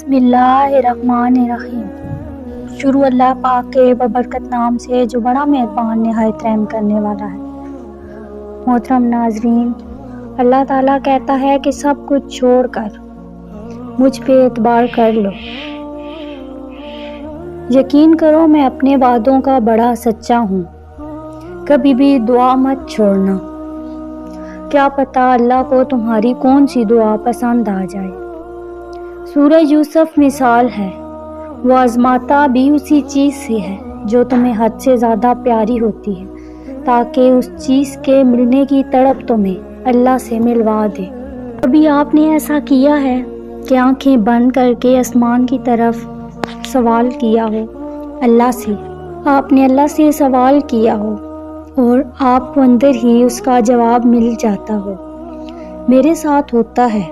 بسم اللہ الرحمن الرحیم۔ شروع اللہ پاک کے ببرکت نام سے جو بڑا مہربان نہایت رحم کرنے والا ہے۔ محترم ناظرین، اللہ تعالیٰ کہتا ہے کہ سب کچھ چھوڑ کر مجھ پہ اعتبار کر لو۔ یقین کرو میں اپنے وعدوں کا بڑا سچا ہوں۔ کبھی بھی دعا مت چھوڑنا، کیا پتہ اللہ کو تمہاری کون سی دعا پسند آ جائے۔ سورہ یوسف مثال ہے، وہ آزماتا بھی اسی چیز سے ہے جو تمہیں حد سے زیادہ پیاری ہوتی ہے، تاکہ اس چیز کے ملنے کی تڑپ تمہیں اللہ سے ملوا دے۔ کبھی آپ نے ایسا کیا ہے کہ آنکھیں بند کر کے آسمان کی طرف سوال کیا ہو اللہ سے، آپ نے اللہ سے سوال کیا ہو اور آپ کو اندر ہی اس کا جواب مل جاتا ہو؟ میرے ساتھ ہوتا ہے،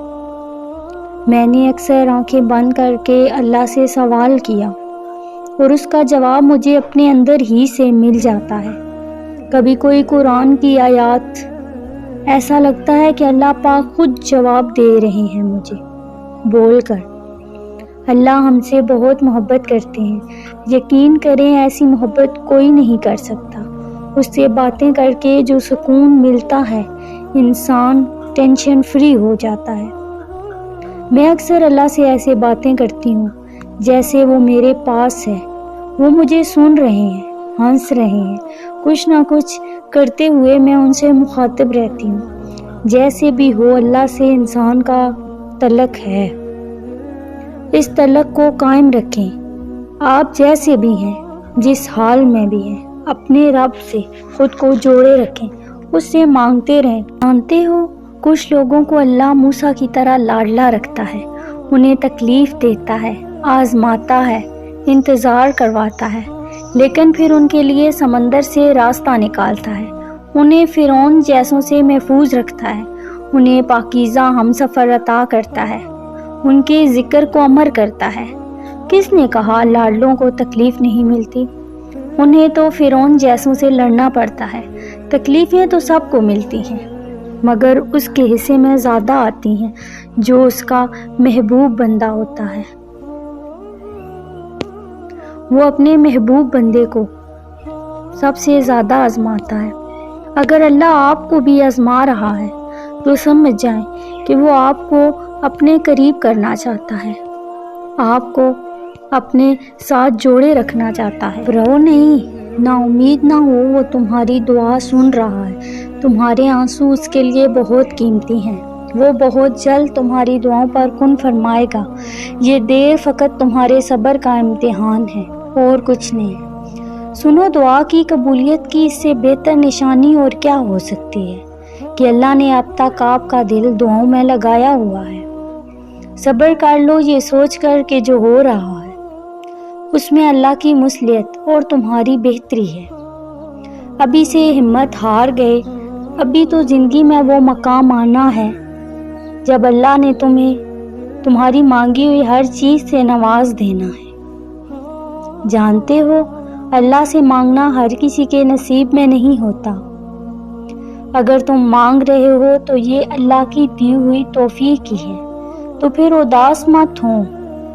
میں نے اکثر آنکھیں بند کر کے اللہ سے سوال کیا اور اس کا جواب مجھے اپنے اندر ہی سے مل جاتا ہے۔ کبھی کوئی قرآن کی آیات ایسا لگتا ہے کہ اللہ پاک خود جواب دے رہے ہیں مجھے بول کر۔ اللہ ہم سے بہت محبت کرتے ہیں، یقین کریں ایسی محبت کوئی نہیں کر سکتا۔ اس سے باتیں کر کے جو سکون ملتا ہے، انسان ٹینشن فری ہو جاتا ہے۔ میں اکثر اللہ سے ایسے باتیں کرتی ہوں جیسے وہ میرے پاس ہے، وہ مجھے سن رہے ہیں، ہنس رہے ہیں، کچھ نہ کچھ کرتے ہوئے میں ان سے مخاطب رہتی ہوں۔ جیسے بھی ہو، اللہ سے انسان کا تعلق ہے، اس تعلق کو قائم رکھیں۔ آپ جیسے بھی ہیں، جس حال میں بھی ہیں، اپنے رب سے خود کو جوڑے رکھیں، اس سے مانگتے رہیں۔ جانتے ہو، کچھ لوگوں کو اللہ موسیٰ کی طرح لاڈلا رکھتا ہے، انہیں تکلیف دیتا ہے، آزماتا ہے، انتظار کرواتا ہے، لیکن پھر ان کے لیے سمندر سے راستہ نکالتا ہے، انہیں فرعون جیسوں سے محفوظ رکھتا ہے، انہیں پاکیزہ ہمسفر عطا کرتا ہے، ان کے ذکر کو امر کرتا ہے۔ کس نے کہا لاڈلوں کو تکلیف نہیں ملتی؟ انہیں تو فرعون جیسوں سے لڑنا پڑتا ہے۔ تکلیفیں تو سب کو ملتی ہیں، مگر اس کے حصے میں زیادہ آتی ہیں جو اس کا محبوب بندہ ہوتا ہے۔ وہ اپنے محبوب بندے کو سب سے زیادہ آزماتا ہے۔ اگر اللہ آپ کو بھی آزما رہا ہے تو سمجھ جائیں کہ وہ آپ کو اپنے قریب کرنا چاہتا ہے، آپ کو اپنے ساتھ جوڑے رکھنا چاہتا ہے۔ رو نہیں، نا امید نہ ہو، وہ تمہاری دعا سن رہا ہے۔ تمہارے آنسو اس کے لیے بہت قیمتی ہیں، وہ بہت جلد تمہاری دعاؤں پر کن فرمائے گا۔ یہ دیر فقط تمہارے صبر کا امتحان ہے اور کچھ نہیں۔ سنو، دعا کی قبولیت کی اس سے بہتر نشانی اور کیا ہو سکتی ہے کہ اللہ نے اب تک آپ کا دل دعاؤں میں لگایا ہوا ہے۔ صبر کر لو یہ سوچ کر کہ جو ہو رہا ہے اس میں اللہ کی مصلحت اور تمہاری بہتری ہے۔ ابھی سے ہمت ہار گئے؟ ابھی تو زندگی میں وہ مقام آنا ہے جب اللہ نے تمہیں تمہاری مانگی ہوئی ہر چیز سے نواز دینا ہے۔ جانتے ہو، اللہ سے مانگنا ہر کسی کے نصیب میں نہیں ہوتا۔ اگر تم مانگ رہے ہو تو یہ اللہ کی دی ہوئی توفیق ہی ہے، تو پھر اداس مت ہو۔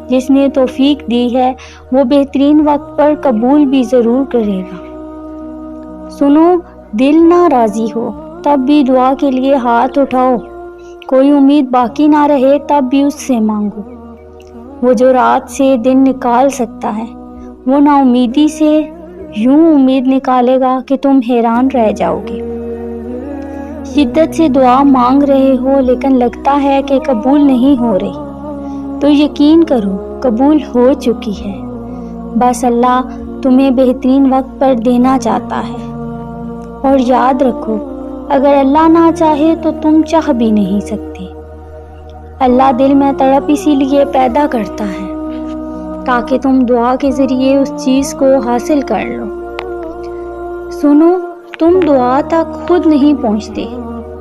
جس نے توفیق دی ہے وہ بہترین وقت پر قبول بھی ضرور کرے گا۔ سنو، دل نہ راضی ہو تب بھی دعا کے لیے ہاتھ اٹھاؤ، کوئی امید باقی نہ رہے تب بھی اس سے مانگو۔ وہ جو رات سے دن نکال سکتا ہے، وہ نا امیدی سے یوں امید نکالے گا کہ تم حیران رہ جاؤ گے۔ شدت سے دعا مانگ رہے ہو لیکن لگتا ہے کہ قبول نہیں ہو رہی، تو یقین کرو قبول ہو چکی ہے۔ بس اللہ تمہیں بہترین وقت پر دینا چاہتا ہے۔ اور یاد رکھو، اگر اللہ نہ چاہے تو تم چاہ بھی نہیں سکتے۔ اللہ دل میں تڑپ اسی لیے پیدا کرتا ہے تاکہ تم دعا کے ذریعے اس چیز کو حاصل کر لو۔ سنو، تم دعا تک خود نہیں پہنچتے،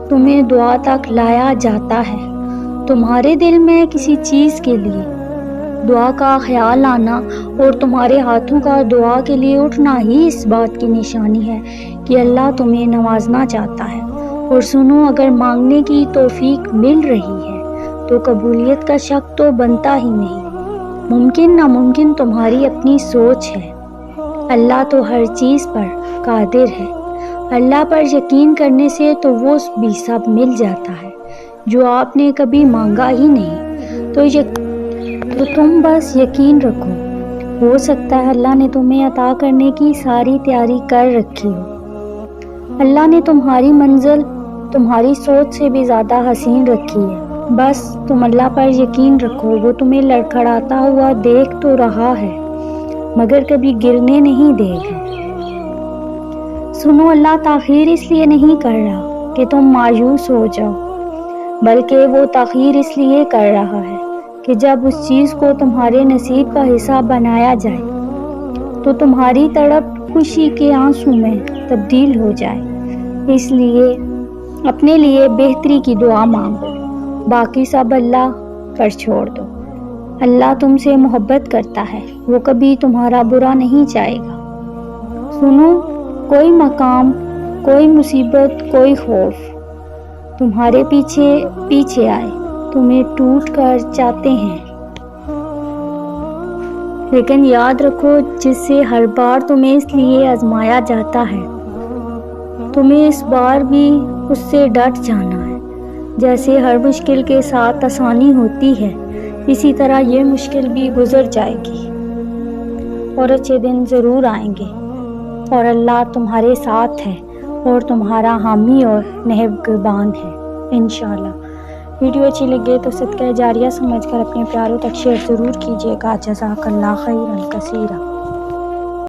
تمہیں دعا تک لایا جاتا ہے۔ تمہارے دل میں کسی چیز کے لیے دعا کا خیال آنا اور تمہارے ہاتھوں کا دعا کے لیے اٹھنا ہی اس بات کی نشانی ہے کہ اللہ تمہیں نوازنا چاہتا ہے۔ اور سنو، اگر مانگنے کی توفیق مل رہی ہے تو قبولیت کا شک تو بنتا ہی نہیں۔ ممکن ناممکن تمہاری اپنی سوچ ہے۔ اللہ تو ہر چیز پر قادر ہے۔ اللہ پر یقین کرنے سے تو وہ بھی سب مل جاتا ہے جو آپ نے کبھی مانگا ہی نہیں۔ تو تم بس یقین رکھو، ہو سکتا ہے اللہ نے تمہیں عطا کرنے کی ساری تیاری کر رکھی ہو۔ اللہ نے تمہاری منزل تمہاری سوچ سے بھی زیادہ حسین رکھی ہے۔ بس تم اللہ پر یقین رکھو، وہ تمہیں لڑکھڑاتا ہوا دیکھ تو رہا ہے مگر کبھی گرنے نہیں دے گا۔ سنو، اللہ تاخیر اس لیے نہیں کر رہا کہ تم مایوس ہو جاؤ، بلکہ وہ تاخیر اس لیے کر رہا ہے کہ جب اس چیز کو تمہارے نصیب کا حصہ بنایا جائے تو تمہاری تڑپ خوشی کے آنسو میں تبدیل ہو جائے۔ اس لیے اپنے لیے بہتری کی دعا مانگو، باقی سب اللہ پر چھوڑ دو۔ اللہ تم سے محبت کرتا ہے، وہ کبھی تمہارا برا نہیں چاہے گا۔ سنو، کوئی مقام، کوئی مصیبت، کوئی خوف تمہارے پیچھے آئے، تمہیں ٹوٹ کر چاہتے ہیں، لیکن یاد رکھو جس سے ہر بار تمہیں اس لیے آزمایا جاتا ہے، تمہیں اس بار بھی اس سے ڈٹ جانا ہے۔ جیسے ہر مشکل کے ساتھ آسانی ہوتی ہے، اسی طرح یہ مشکل بھی گزر جائے گی اور اچھے دن ضرور آئیں گے، اور اللہ تمہارے ساتھ ہے اور تمہارا حامی اور نگہبان ہے انشاءاللہ۔ ویڈیو اچھی لگے تو صدقہ جاریہ سمجھ کر اپنے پیاروں تک شیئر ضرور کیجیے گا۔ جزاک اللہ خیرا کثیرا۔